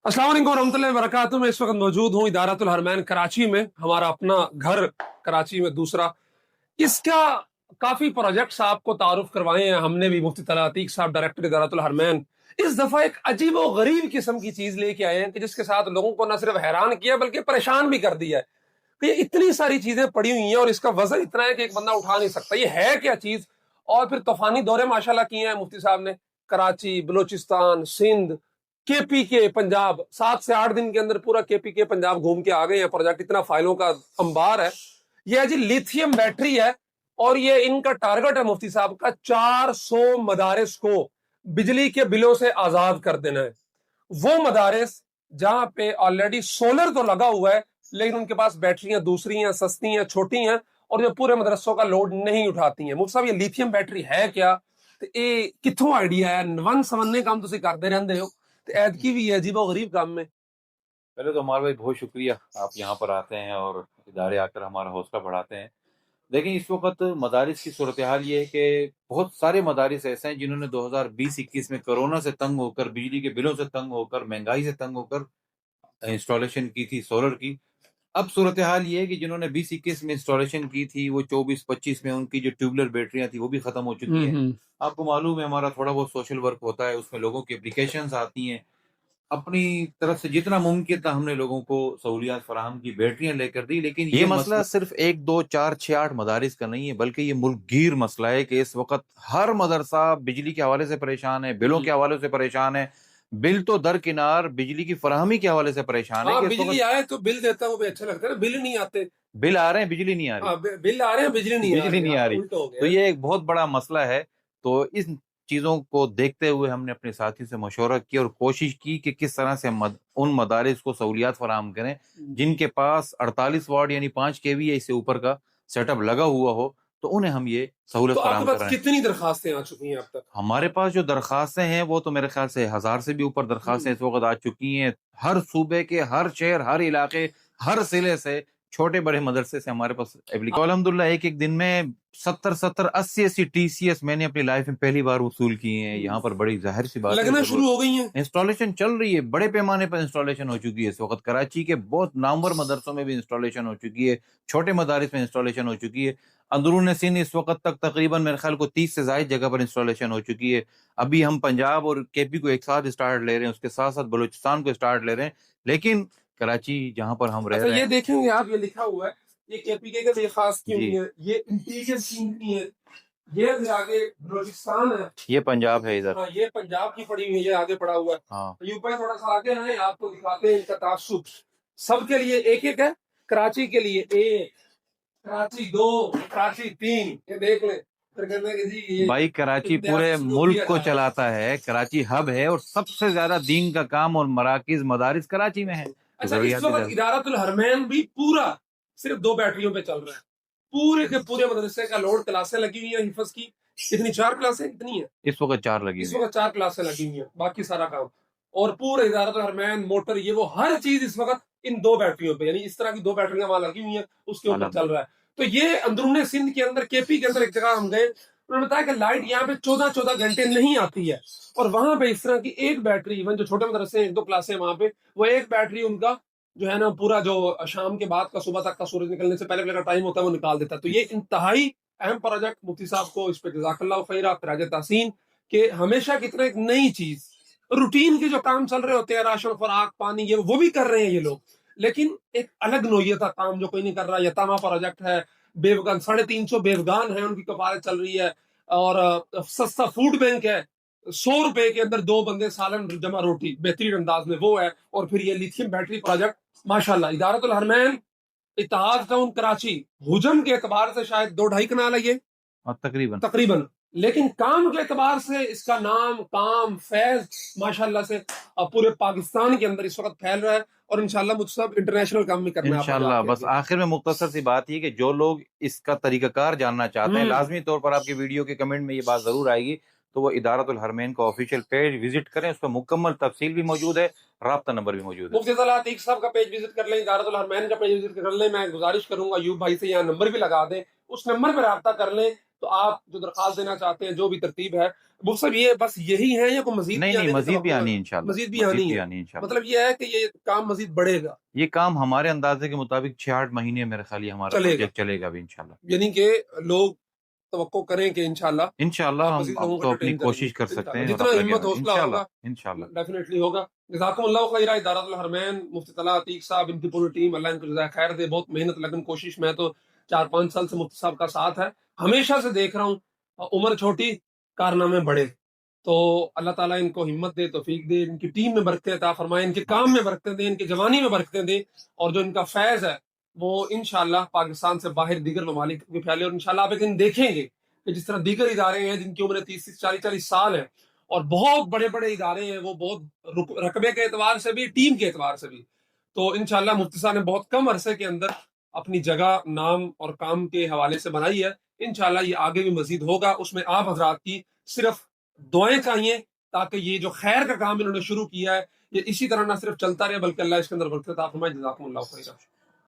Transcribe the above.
अस्सलाम वालेकुम रहमतुल्लाहि व बरकातहू। मैं इस वक्त मौजूद हूँ इदारतुल हरमैन कराची में, हमारा अपना घर कराची में दूसरा। इसका काफी प्रोजेक्ट्स आपको तारुफ करवाए हैं हमने भी। मुफ्ती तला अतीक साहब डायरेक्टर इदारतुल हरमैन इस दफा एक अजीब व गरीब किस्म की चीज लेके आए हैं कि जिसके साथ लोगों को न सिर्फ हैरान किया बल्कि परेशान भी कर दिया है कि ये इतनी सारी चीजें पड़ी हुई हैं और इसका वजन इतना है कि एक बंदा उठा नहीं सकता। ये है क्या चीज? और फिर तूफानी दौरे माशाल्लाह किए हैं मुफ्ती साहब ने, कराची, बलूचिस्तान, सिंध, केपी के पंजाब। 7 से 8 दिन के अंदर पूरा केपी के पंजाब घूम के आ गए हैं। प्रोजेक्ट इतना फाइलों का अंबार है। ये जी लिथियम बैटरी है और ये इनका टारगेट है मुफ्ती साहब का 400 मदारिस को बिजली के बिलों से आजाद कर देना है। वो मदारिस जहां पे ऑलरेडी सोलर तो लगा हुआ है लेकिन उनके पास बैटरियां दूसरी हैं, सस्ती हैं, छोटी हैं और जो पूरे मदरसों का लोड नहीं उठाती हैं। मुफ्ती साहब, ये लिथियम बैटरी है क्या ਤੇ ਇਹ ਕਿੱਥੋਂ आइडिया है? वन समझने काम ਤੁਸੀਂ ਕਰਦੇ ਰਹਿੰਦੇ ਹੋ ਤੇ ਐਤਕੀ भी है अजीब गरीब काम में। पहले तो हमारा भाई बहुत शुक्रिया, आप यहाँ पर आते हैं और इदारे आकर हमारा हौसला बढ़ाते हैं। देखें, इस वक्त मदारिस की सूरत हाल ये है कि बहुत सारे मदारिस ऐसे हैं जिन्होंने 2020-21 में कोरोना से तंग होकर, बिजली के बिलों से तंग होकर, महंगाई से तंग होकर इंस्टॉलेशन की थी सोलर की। अब सूरत हाल ये है कि जिन्होंने 20-21 में इंस्टॉलेशन की थी, वो 24-25 में उनकी जो ट्यूबुलर बैटरियां थी वो भी खत्म हो चुकी हैं। आपको मालूम है, हमारा थोड़ा बहुत सोशल वर्क होता है, उसमें लोगों की एप्लीकेशंस आती हैं। अपनी तरफ से जितना मुमकिन था हमने लोगों को सहूलियात फराहम की, बैटरियां लेकर दी। लेकिन ये मसला सिर्फ 1, 2, 4, 6, 8 मदारिस का नहीं है, बल्कि ये मुल्कगीर मसला है कि इस वक्त हर मदरसा बिजली के हवाले से परेशान है, बिलों के हवाले से परेशान है। बिल तो दरकिनार, बिजली की फराहमी के हवाले से परेशान है कि बिजली आए तो बिल देता वो भी अच्छा लगता है ना, बिल नहीं आते, बिल आ रहे हैं, बिजली नहीं आ रही, बिल आ रहे हैं, बिजली नहीं आ रही। उल्टा हो गया। तो ये एक बहुत बड़ा मसला है। तो इस चीज़ों को देखते हुए हमने अपने साथी से मशवरा किया और कोशिश की कि किस तरह से उन मदारिस को सहूलियात फराहम करें जिनके पास 48 वाट यानी 5 kVA से ऊपर का सेटअप लगा हुआ हो, तो उन्हें हम ये सहूलत फराहम कर रहे हैं। कितनी दरखास्तें आ चुकी हैं अब तक? हमारे पास जो दरखास्तें हैं वो तो मेरे ख्याल से 1000 से भी ऊपर दरखास्तें इस वक्त आ चुकी हैं। हर सूबे के, हर शहर, हर इलाके, हर जिले से, छोटे बड़े मदरसे से हमारे पास एप्लीकेशन। अल्हम्दुलिल्लाह एक एक दिन में 70, 80 TCS मैंने अपनी लाइफ में पहली बार वसूल किए हैं। यहाँ पर बड़ी जाहिर सी बात लगना शुरू हो गई है, इंस्टॉलेशन चल रही है, बड़े पैमाने पर इंस्टॉलेशन हो चुकी है। इस वक्त कराची के बहुत नामवर मदरसों में भी इंस्टॉलेशन हो चुकी है, छोटे मदारिस में इंस्टॉलेशन हो चुकी है। अंदरून सिंध इस वक्त तक तकरीबन मेरे ख्याल को 30 से ज्यादा जगह पर इंस्टॉलेशन हो चुकी है। अभी हम पंजाब और केपी को एक साथ स्टार्ट ले रहे हैं, उसके साथ साथ बलूचिस्तान को स्टार्ट ले रहे हैं। लेकिन कराची जहां पर हम रह रहे हैं, ये देखेंगे आप, ये लिखा हुआ है, ये केपीके के लिए खास की हुई है, ये इंटीरियर सीन की है, ये आगे बलूचिस्तान है, ये पंजाब है इधर। हाँ, ये पंजाब की पड़ी हुई है, ये आगे पड़ा हुआ है। हाँ, ऊपर थोड़ा सा आगे है, आपको दिखाते हैं इनका तासुब। सबके लिए एक एक है, कराची के लिए 1, कराची 2, कराची 3, ये देख लें। भाई कराची पूरे मुल्क को चलाता है, कराची हब है और सबसे ज्यादा दीन का काम और मराकिज मदारिस कराची में है। अच्छा, इस वक्त इदारतुल हरमैन भी पूरा सिर्फ 2 बैटरियों पे चल रहा है। पूरे के पूरे मदरसे का लोड, क्लासें लगी हुई है हिफ्ज की। कितनी? 4 क्लासें कितनी है इस वक्त? 4 लगी, इस वक्त 4 क्लासें लगी हुई है, बाकी सारा काम। और पूरे इदारतुल हरमैन, मोटर, ये वो हर चीज इस वक्त इन 2 बैटरियों पे, यानी इस तरह की 2 बैटरियां वहां लगी हुई है, उसके ऊपर चल रहा है। तो ये अंदरूनी सिंध के अंदर, केपी के अंदर एक जगह हम गए, उन्होंने बताया कि लाइट यहाँ पे 14-14 घंटे नहीं आती है और वहां पे इस तरह की एक बैटरी, इवन जो छोटे मदरसे हैं, 1-2 क्लासें वहां पे, वो एक बैटरी उनका जो है ना पूरा जो शाम के बाद का सुबह तक का सूरज निकलने से पहले का टाइम होता है वो निकाल देता है। तो ये इंतहाई अहम प्रोजेक्ट, मुफ्ती साहब को इस पे जज़ाकल्लाहु खैरा, खराज तहसीन, कि हमेशा कितना एक नई चीज, रूटीन के जो काम चल रहे होते हैं, राशन, खुराक, पानी, ये वो भी कर रहे हैं ये लोग, लेकिन एक अलग नोयत का काम जो कोई नहीं कर रहा। यतामा प्रोजेक्ट है, बेवगान 350 बेवगान है, उनकी कफालत चल रही है। और सस्ता फूड बैंक है, 100 रुपए के अंदर 2 बंदे सालन जमा रोटी, बेहतरीन अंदाज में वो है। और फिर ये लिथियम बैटरी प्रोजेक्ट माशाल्लाह। इदारतुल हरमैन इत्तेहाद टाउन कराची, हुजम के एतबार से शायद 2-2.5 कनाल है ये तकरीबन, लेकिन काम के एतबार से इसका नाम, काम, फैज माशाल्लाह से पूरे पाकिस्तान के अंदर इस वक्त फैल रहा है। और इंशाल्लाह मुझसे इंटरनेशनल काम भी करना है इंशाल्लाह। बस आखिर में मुख्तसर सी बात ये कि जो लोग इसका तरीकाकार जानना चाहते हैं, लाजमी तौर पर आपकी वीडियो के कमेंट में ये बात जरूर आएगी, तो वो इदारतुल हरमैन का ऑफिशियल पेज विजिट करें, उस पर मुकम्मल तफसील भी मौजूद है, राब्ता नंबर भी मौजूद है। मुफ्ती तला अतीक साहब का पेज विजिट कर लें, इदारतुल हरमैन का पेज विजिट कर लें। मैं गुजारिश करूंगा यूब भाई से यहाँ नंबर भी लगा दें, उस नंबर पर राब्ता कर लें تو آپ جو درخواست دینا چاہتے ہیں جو بھی ترتیب ہے وہ سب یہ بس یہی ہے یا کوئی مزید نہیں مزید بھی آنی ہے انشاءاللہ، مزید بھی آنی ہے؟ انشاءاللہ. مطلب یہ ہے کہ یہ کام مزید بڑھے گا، یہ کام ہمارے اندازے کے مطابق 6-8 مہینے میرے خیال یہ ہمارا چلے گا، پروجیکٹ چلے گا بھی انشاءاللہ. یعنی کہ لوگ توقع کریں کہ انشاءاللہ انشاءاللہ آپ ہم مزید اب لوگوں تو کو اپنی entertain کریں گے کوشش کر سکتے ہیں، جتنا اور ہمت حوصلہ انشاءاللہ ہوگا انشاءاللہ. ڈیفینیٹلی ہوگا. جزاکم اللہ خیر. ادارۃ الحرمین مفتی طلحہ عتیق صاحب، ان کی پوری ٹیم، اللہ ان کو جزائے خیر دے. بہت محنت لگن کوشش، میں تو 4-5 سال سے مفتی صاحب کا ساتھ ہے، ہمیشہ سے دیکھ رہا ہوں. عمر چھوٹی کارنامے بڑے. تو اللہ تعالیٰ ان کو ہمت دے، توفیق دے، ان کی ٹیم میں برکتیں عطا فرمائے، ان کے کام میں برکتیں دے، ان کی جوانی میں برکتیں دے، اور جو ان کا فیض ہے وہ انشاءاللہ پاکستان سے باہر دیگر ممالک میں پھیلے. اور انشاءاللہ آپ ایک دن دیکھیں گے کہ جس طرح دیگر ادارے ہیں جن کی عمر 30-40 سال ہے اور بہت بڑے بڑے ادارے ہیں، وہ بہت رقبے کے اعتبار سے بھی، ٹیم کے اعتبار سے بھی، تو انشاءاللہ مفتی صاحب نے بہت کم عرصے کے اندر اپنی جگہ، نام اور کام کے حوالے سے بنائی ہے. انشاءاللہ یہ آگے بھی مزید ہوگا. اس میں آپ حضرات کی صرف دعائیں چاہیے تاکہ یہ جو خیر کا کام انہوں نے شروع کیا ہے یہ اسی طرح نہ صرف چلتا رہے بلکہ اللہ اس کے اندر برکت عطا فرمائے. جزاکم اللہ خیر.